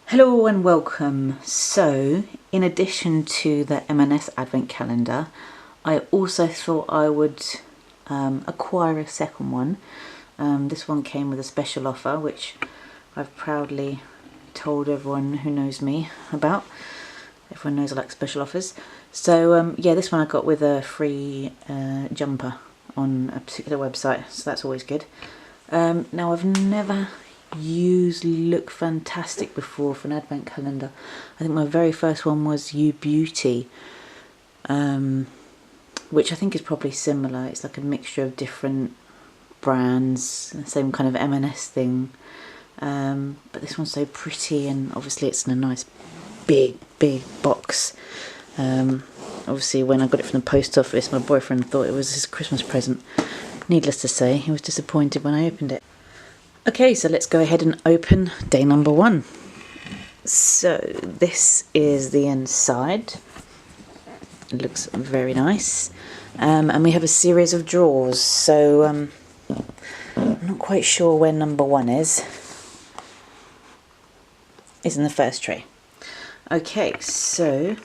Hello and welcome. So, in addition to the M&S Advent Calendar, I also thought I would acquire a second one. This one came with a special offer, which I've proudly told everyone who knows me about. Everyone knows I like special offers. So yeah, this one I got with a free jumper on a particular website, so that's always good. Now I've never used Look Fantastic before for an advent calendar. I think my very first one was You Beauty, which I think is probably similar. It's like a mixture of different brands, the same kind of M&S thing. But this one's so pretty, and obviously it's in a nice big box. Obviously when I got it from the post office, my boyfriend thought it was his Christmas present. Needless to say, he was disappointed when I opened it. Okay, so let's go ahead and open day number one. So this is the inside. It looks very nice. And we have a series of drawers, so I'm not quite sure where number one is. It's in the first tray. Okay, so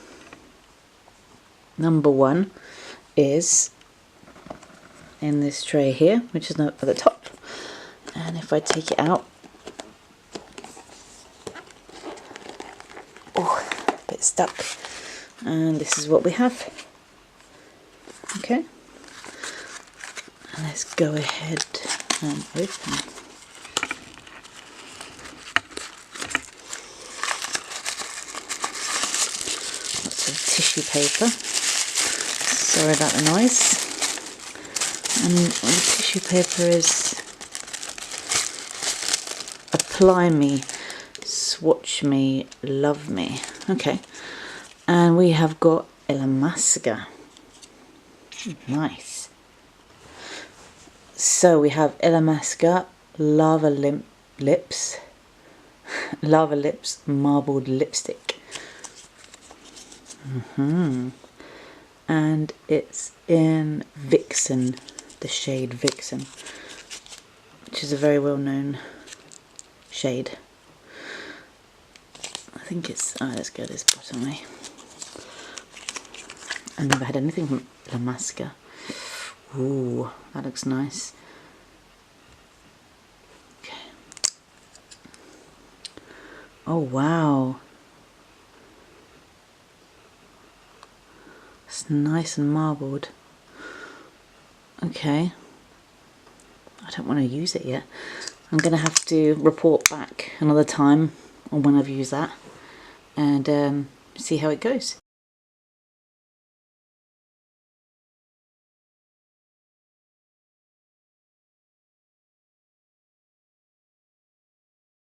number one is in this tray here, which is at the top. And if I take it out, oh, a bit stuck. And this is what we have. Okay. And let's go ahead and open. Lots of tissue paper. Sorry about the noise. And the tissue paper is Apply Me, Swatch Me, Love Me. Okay. And we have got Illamasqua. Nice. So we have Illamasqua, Lava Lips, Lava Lips Marbled Lipstick. And it's in Vixen, the shade Vixen, which is a very well known shade. I think it's, let's go this bottom way. I've never had anything from Illamasqua. Ooh, that looks nice. Okay. Oh wow. It's nice and marbled. Okay. I don't want to use it yet. I'm going to have to report back another time on when I've used that and see how it goes.